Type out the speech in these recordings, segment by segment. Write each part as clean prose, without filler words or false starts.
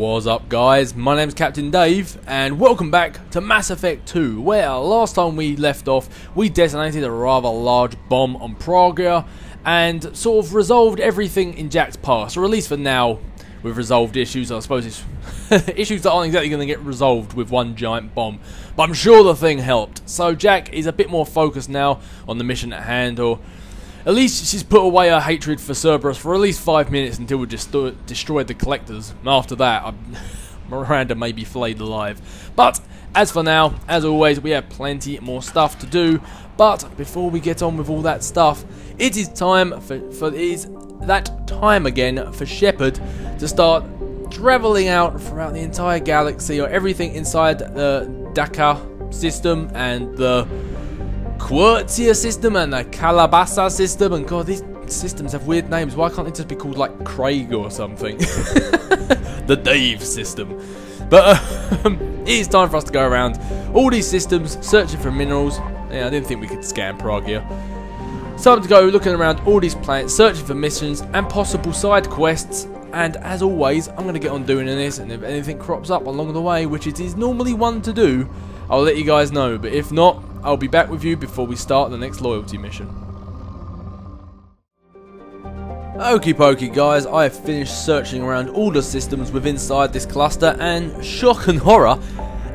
What's up, guys? My name's Captain Dave and welcome back to Mass Effect 2, where last time we left off we detonated a rather large bomb on Praga and sort of resolved everything in Jack's past, or at least for now we've resolved issues. I suppose it's issues that aren't exactly going to get resolved with one giant bomb, but I'm sure the thing helped. So Jack is a bit more focused now on the mission at hand, or at least she's put away her hatred for Cerberus for at least 5 minutes until we just destroyed the collectors. After that, Miranda may be flayed alive. But as for now, as always, we have plenty more stuff to do. But before we get on with all that stuff, it is time again for Shepard to start travelling out throughout the entire galaxy, or everything inside the Dakar system and the Quartzia system and the Calabasa system. And god, these systems have weird names. Why can't they just be called like Craig or something? The Dave system. But it is time for us to go around all these systems searching for minerals. Yeah, I didn't think we could scan Prague here. It's time to go looking around all these planets, searching for missions and possible side quests. And as always, I'm going to get on doing this, and if anything crops up along the way, which it is normally one to do, I'll let you guys know. But if not, I'll be back with you before we start the next loyalty mission. Okie pokey, guys, I have finished searching around all the systems within inside this cluster, and shock and horror,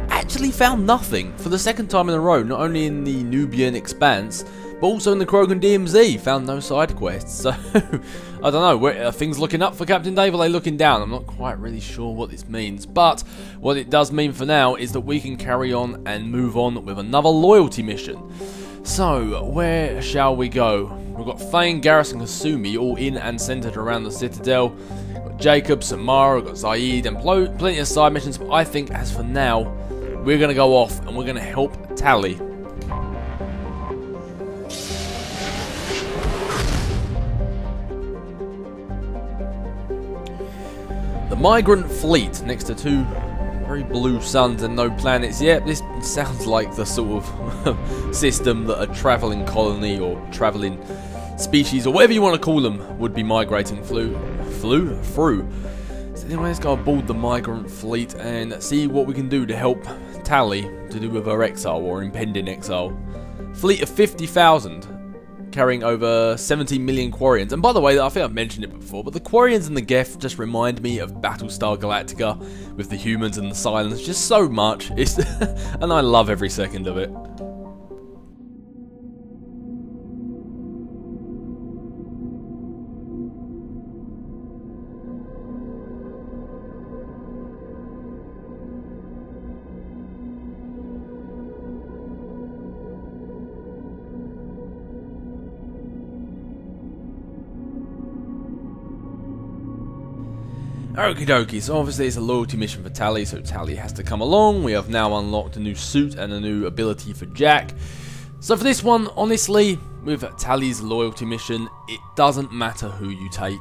actually found nothing for the second time in a row. Not only in the Nubian Expanse, but also in the Krogan DMZ, found no side quests. So, I don't know, are things looking up for Captain Dave, or are they looking down? I'm not quite really sure what this means, but what it does mean for now is that we can carry on and move on with another loyalty mission. So, where shall we go? We've got Thane, Garrus and Kasumi all in and centered around the Citadel. We've got Jacob, Samara, we've got Zaid, and plenty of side missions, but I think as for now, we're going to go off and we're going to help Tali. The Migrant Fleet, next to two very blue suns and no planets. Yeah, this sounds like the sort of system that a travelling colony or travelling species, or whatever you want to call them, would be migrating through. So anyway, let's go aboard the Migrant Fleet and see what we can do to help Tali to do with her exile or impending exile. Fleet of 50,000. Carrying over 17 million Quarians. And by the way, I think I've mentioned it before, but the Quarians and the Geth just remind me of Battlestar Galactica with the humans and the Silence just so much. And I love every second of it. Okie dokie, so obviously it's a loyalty mission for Tali, so Tali has to come along. We have now unlocked a new suit and a new ability for Jack. So for this one, honestly, with Tali's loyalty mission, it doesn't matter who you take.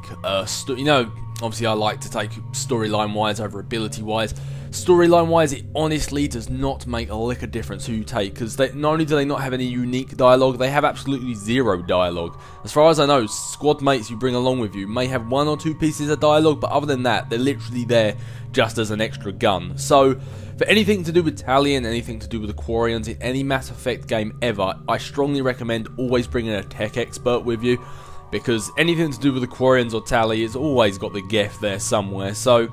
You know, obviously I like to take storyline-wise over ability-wise. Storyline-wise, it honestly does not make a lick of difference who you take, because not only do they not have any unique dialogue, they have absolutely zero dialogue. As far as I know, squad mates you bring along with you may have 1 or 2 pieces of dialogue, but other than that, they're literally there just as an extra gun. So, for anything to do with Tali and anything to do with the Quarians in any Mass Effect game ever, I strongly recommend always bringing a tech expert with you, because anything to do with the Quarians or Tali has always got the Geth there somewhere. So,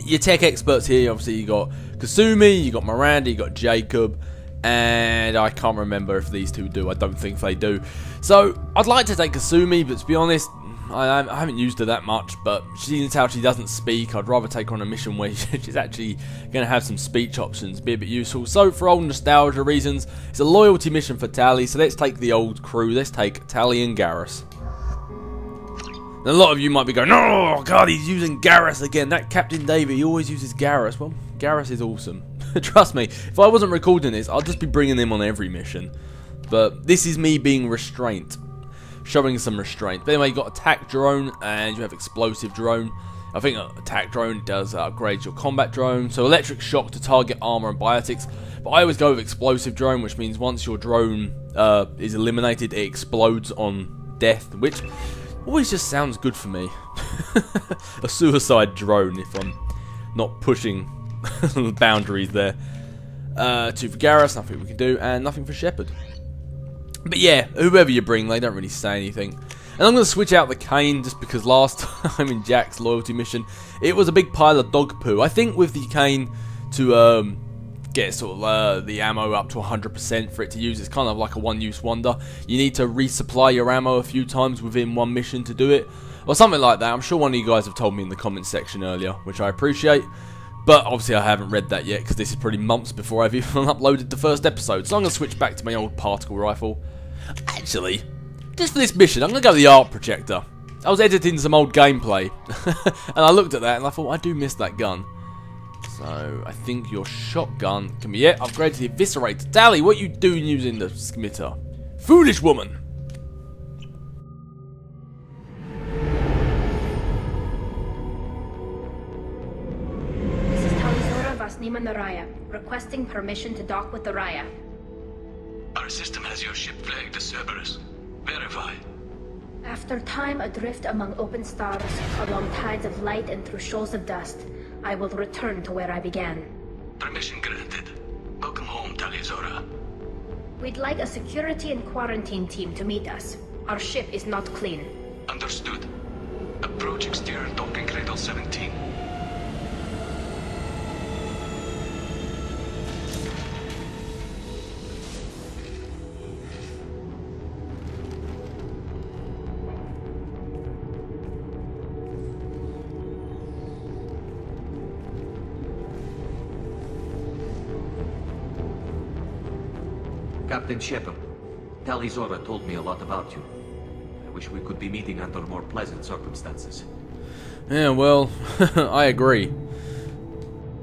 your tech experts here, obviously you got Kasumi, you got Miranda, you got Jacob, and I can't remember if these two do. I don't think they do. So I'd like to take Kasumi, but to be honest, I haven't used her that much, but seeing how she doesn't speak, I'd rather take her on a mission where she's actually going to have some speech options, be a bit useful. So for old nostalgia reasons, it's a loyalty mission for Tali, so let's take the old crew. Let's take Tali and Garrus. And a lot of you might be going, oh god, he's using Garrus again. That Captain Dave, he always uses Garrus. Well, Garrus is awesome. Trust me, if I wasn't recording this, I'd just be bringing him on every mission. But this is me being restraint. Showing some restraint. But anyway, you got attack drone and you have explosive drone. I think attack drone does upgrade your combat drone. So electric shock to target armor and biotics. But I always go with explosive drone, which means once your drone is eliminated, it explodes on death, which always just sounds good for me. A suicide drone, if I'm not pushing the boundaries there. 2 for Garrus, nothing we can do, and nothing for Shepard. But yeah, whoever you bring, they don't really say anything. And I'm going to switch out the Cane just because last time in Jack's loyalty mission, it was a big pile of dog poo. I think with the Cane to get sort of the ammo up to 100% for it to use, it's kind of like a one-use wonder. You need to resupply your ammo a few times within one mission to do it, or something like that. I'm sure one of you guys have told me in the comments section earlier, which I appreciate. But obviously I haven't read that yet because this is probably months before I've even uploaded the first episode. So I'm going to switch back to my old particle rifle. Actually, just for this mission, I'm going to go with the arc projector. I was editing some old gameplay and I looked at that and I thought, I do miss that gun. So I think your shotgun can be upgraded to the eviscerator. Tally, what you doing using the smitter? Foolish woman! Requesting permission to dock with the Raya. Our system has your ship flagged as Cerberus. Verify. After time adrift among open stars, along tides of light and through shoals of dust, I will return to where I began. Permission granted. Welcome home, Talizora. We'd like a security and quarantine team to meet us. Our ship is not clean. Understood. Approach exterior docking cradle 17. Captain Shepard, Talizora told me a lot about you. I wish we could be meeting under more pleasant circumstances. Yeah, well, I agree.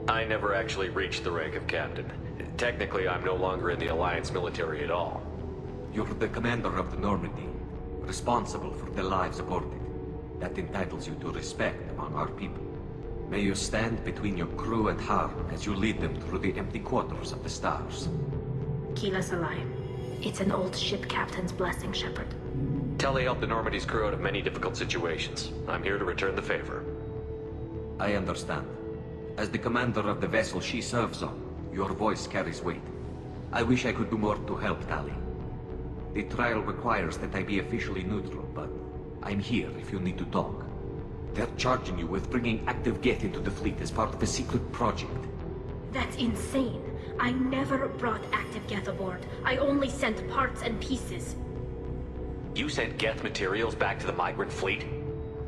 I never actually reached the rank of captain. Technically, I'm no longer in the Alliance military at all. You're the commander of the Normandy, responsible for the lives aborted. That entitles you to respect among our people. May you stand between your crew and harm as you lead them through the empty quarters of the stars. Keela Salai. It's an old ship captain's blessing, Shepard. Telly helped the Normandy's crew out of many difficult situations. I'm here to return the favor. I understand. As the commander of the vessel she serves on, your voice carries weight. I wish I could do more to help Tali. The trial requires that I be officially neutral, but I'm here if you need to talk. They're charging you with bringing active Geth into the fleet as part of a secret project. That's insane. I never brought active Geth aboard. I only sent parts and pieces. You sent Geth materials back to the migrant fleet?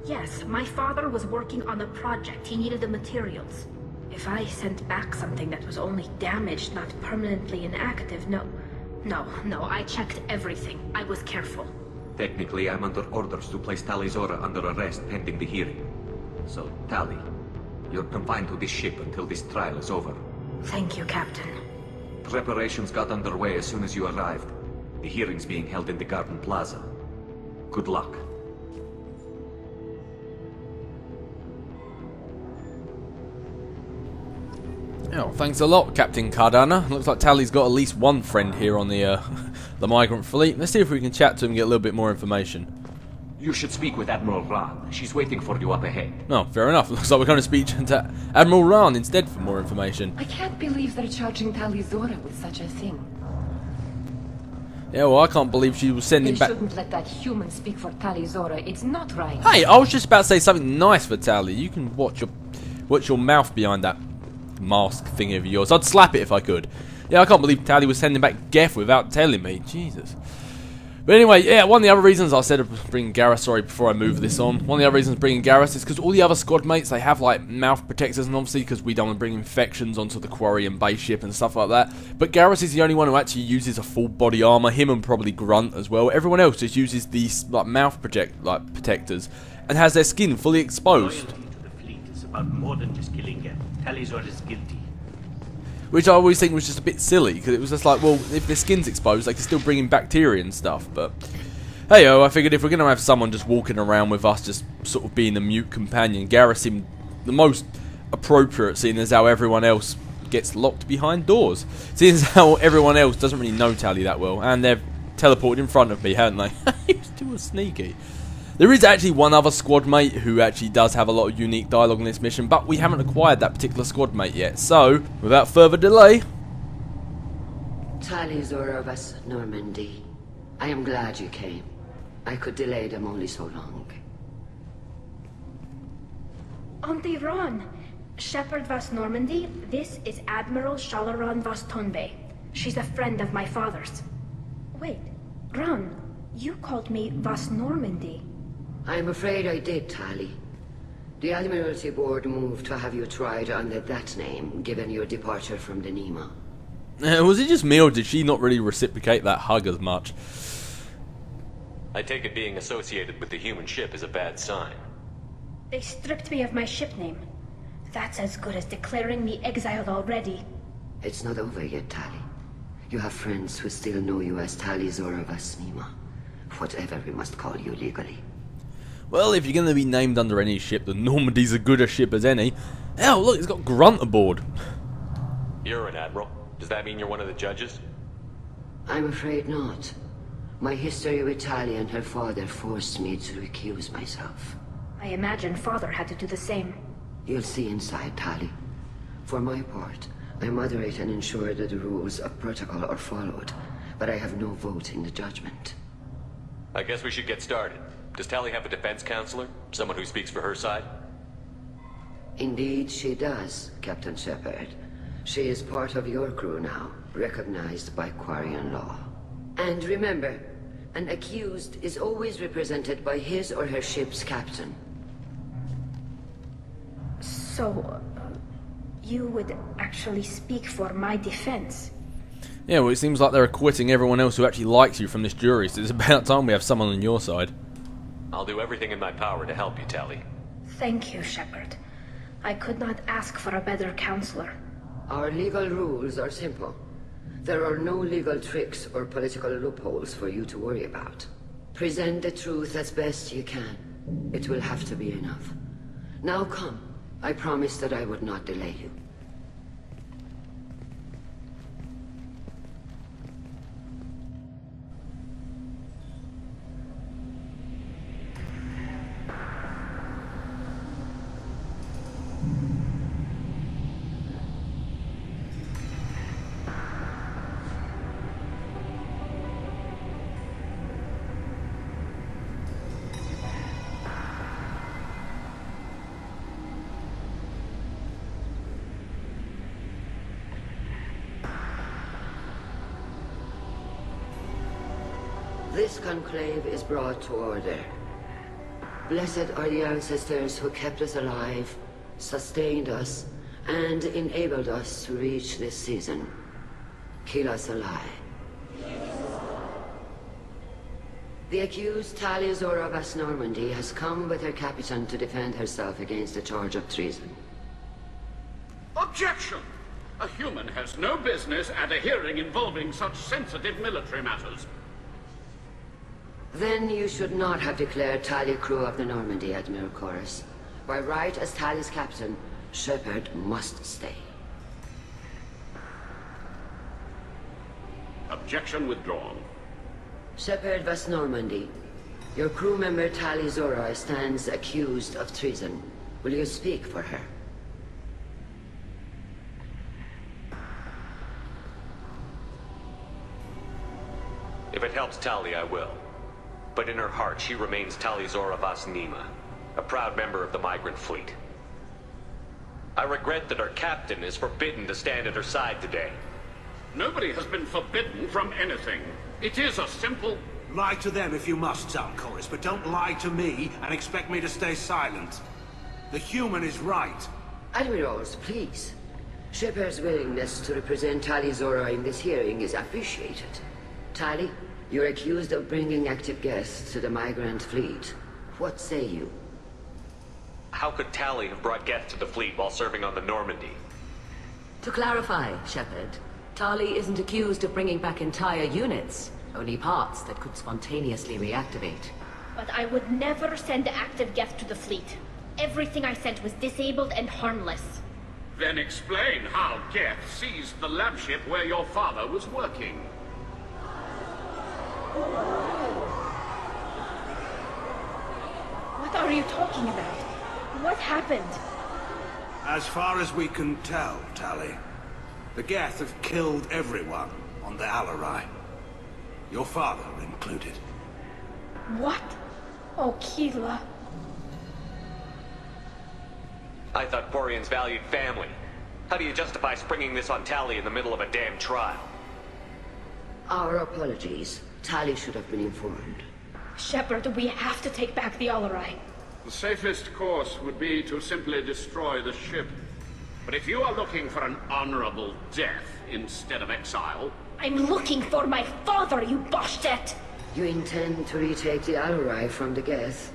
Yes, my father was working on a project. He needed the materials. If I sent back something that was only damaged, not permanently inactive, no, I checked everything. I was careful. Technically, I'm under orders to place Talizora under arrest pending the hearing. So, Tali, you're confined to this ship until this trial is over. Thank you, Captain. Preparations got underway as soon as you arrived. The hearing's being held in the Garden Plaza. Good luck. Oh, thanks a lot, Captain Cardana. Looks like Tali's got at least one friend here on the the migrant fleet. Let's see if we can chat to him and get a little bit more information. You should speak with Admiral Rand. She's waiting for you up ahead. Oh, fair enough. Looks like we're going to speak to Admiral Rand instead for more information. I can't believe they're charging Talizora with such a thing. Yeah, well, I can't believe she was sending They back... shouldn't let that human speak for Talizora. It's not right. Hey, I was just about to say something nice for Tali. You can watch your mouth behind that mask thing of yours. I'd slap it if I could. Yeah, I can't believe Tali was sending back Geth without telling me. Jesus. But anyway, yeah, one of the other reasons I said of bringing Garrus, sorry, before I move this on, one of the other reasons bringing Garrus is because all the other squad mates, they have like mouth protectors, and obviously because we don't want to bring infections onto the quarry and base ship and stuff like that. But Garrus is the only one who actually uses a full body armor, him and probably Grunt as well. Everyone else just uses these like mouth protectors and has their skin fully exposed. Loyalty to the fleet is about more than just killing Geth. Talizora is guilty. Which I always think was just a bit silly, because it was just like, well, if their skin's exposed, they can still bring in bacteria and stuff, but... Hey-oh, I figured if we're going to have someone just walking around with us, just sort of being a mute companion, Garrus seemed the most appropriate, seeing as how everyone else gets locked behind doors. Seeing as how everyone else doesn't really know Tali that well, and they've teleported in front of me, haven't they? He was too sneaky. There is actually one other squad mate who actually does have a lot of unique dialogue in this mission, but we haven't acquired that particular squad mate yet. So, without further delay... Tali Zora of us, Normandy. I am glad you came. I could delay them only so long. Auntie Ron, Shepherd Vas Normandy, this is Admiral Shalaron Vas Tonbe. She's a friend of my father's. Wait, Ron, you called me Vas Normandy. I'm afraid I did, Tali. The Admiralty Board moved to have you tried under that name, given your departure from the Nima. Was it just me, or did she not really reciprocate that hug as much? I take it being associated with the human ship is a bad sign. They stripped me of my ship name. That's as good as declaring me exiled already. It's not over yet, Tali. You have friends who still know you as Tali Zora Vas Nima. Whatever we must call you legally. Well, if you're going to be named under any ship, the Normandy's a good a ship as any. Hell, look, it's got Grunt aboard. You're an admiral. Does that mean you're one of the judges? I'm afraid not. My history with Tali and her father forced me to recuse myself. I imagine father had to do the same. You'll see inside, Tali. For my part, I moderate and ensure that the rules of protocol are followed, but I have no vote in the judgment. I guess we should get started. Does Tali have a defense counselor? Someone who speaks for her side? Indeed, she does, Captain Shepard. She is part of your crew now, recognized by Quarian law. And remember, an accused is always represented by his or her ship's captain. So, you would actually speak for my defense? Yeah, well, it seems like they're acquitting everyone else who actually likes you from this jury, so it's about time we have someone on your side. I'll do everything in my power to help you, Tali. Thank you, Shepard. I could not ask for a better counselor. Our legal rules are simple. There are no legal tricks or political loopholes for you to worry about. Present the truth as best you can. It will have to be enough. Now come. I promised that I would not delay you. This conclave is brought to order. Blessed are the ancestors who kept us alive, sustained us, and enabled us to reach this season. Keep us alive. The accused Tali Zora Vas Normandy has come with her captain to defend herself against the charge of treason. Objection! A human has no business at a hearing involving such sensitive military matters. Then you should not have declared Tali crew of the Normandy, Admiral Chorus. By right as Tali's captain, Shepard must stay. Objection withdrawn. Shepard Vas Normandy, your crew member Tali Zora stands accused of treason. Will you speak for her? If it helps Tali, I will. But in her heart, she remains Tali Zora Vas Nima, a proud member of the migrant fleet. I regret that her captain is forbidden to stand at her side today. Nobody has been forbidden from anything. It is a simple... Lie to them if you must, Chorus, but don't lie to me and expect me to stay silent. The human is right. Admirals, please. Shepard's willingness to represent Tali Zora in this hearing is appreciated. Tali, you're accused of bringing active guests to the migrant fleet. What say you? How could Tali have brought guests to the fleet while serving on the Normandy? To clarify, Shepard, Tali isn't accused of bringing back entire units, only parts that could spontaneously reactivate. But I would never send active guests to the fleet. Everything I sent was disabled and harmless. Then explain how Geth seized the lab ship where your father was working. are you talking about? What happened? As far as we can tell, Tali, the Geth have killed everyone on the Alarai. Your father included. What? Oh, Keela. I thought Quarians valued family. How do you justify springing this on Tali in the middle of a damn trial? Our apologies. Tali should have been informed. Shepard, we have to take back the Alarai. The safest course would be to simply destroy the ship. But if you are looking for an honorable death instead of exile... I'm looking for my father, you bastet! You intend to retake the Alarai from the Geth?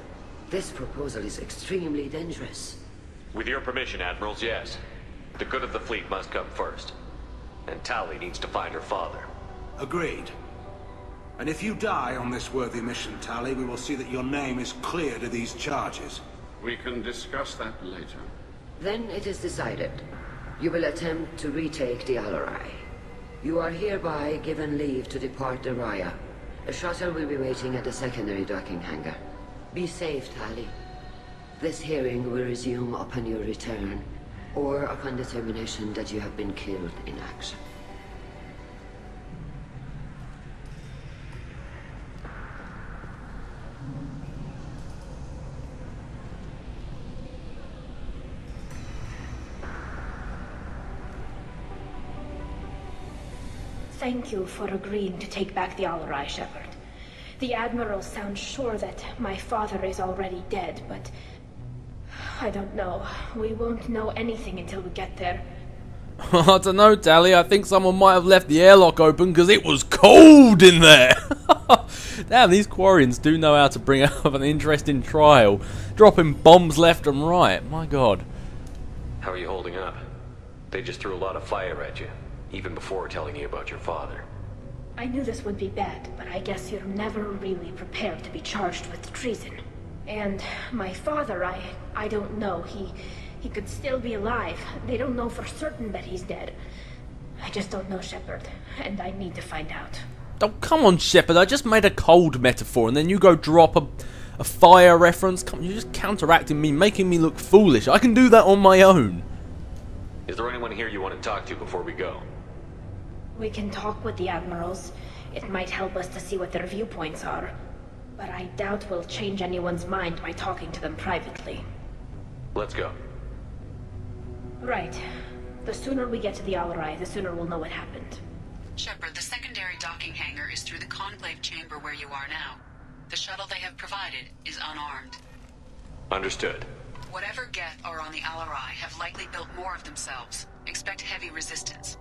This proposal is extremely dangerous. With your permission, Admirals, yes. The good of the fleet must come first. And Tali needs to find her father. Agreed. And if you die on this worthy mission, Tali, we will see that your name is cleared of these charges. We can discuss that later. Then it is decided. You will attempt to retake the Alarai. You are hereby given leave to depart the Raya. A shuttle will be waiting at the secondary docking hangar. Be safe, Tali. This hearing will resume upon your return, or upon determination that you have been killed in action. Thank you for agreeing to take back the Alarai, Shepard. The Admirals sound sure that my father is already dead, but... I don't know. We won't know anything until we get there. I don't know, Tali. I think someone might have left the airlock open because it was cold in there. Damn, these Quarians do know how to bring up an interesting trial. Dropping bombs left and right. My god. How are you holding up? They just threw a lot of fire at you, even before telling you about your father. I knew this would be bad, but I guess you're never really prepared to be charged with treason. And my father, I don't know. He could still be alive. They don't know for certain that he's dead. I just don't know, Shepard, and I need to find out. Oh, come on, Shepard. I just made a cold metaphor, and then you go drop a fire reference. Come on, you're just counteracting me, making me look foolish. I can do that on my own. Is there anyone here you want to talk to before we go? We can talk with the Admirals. It might help us to see what their viewpoints are. But I doubt we'll change anyone's mind by talking to them privately. Let's go. Right. The sooner we get to the Alarai, the sooner we'll know what happened. Shepard, the secondary docking hangar is through the conclave chamber where you are now. The shuttle they have provided is unarmed. Understood. Whatever Geth are on the Alarai have likely built more of themselves. Expect heavy resistance.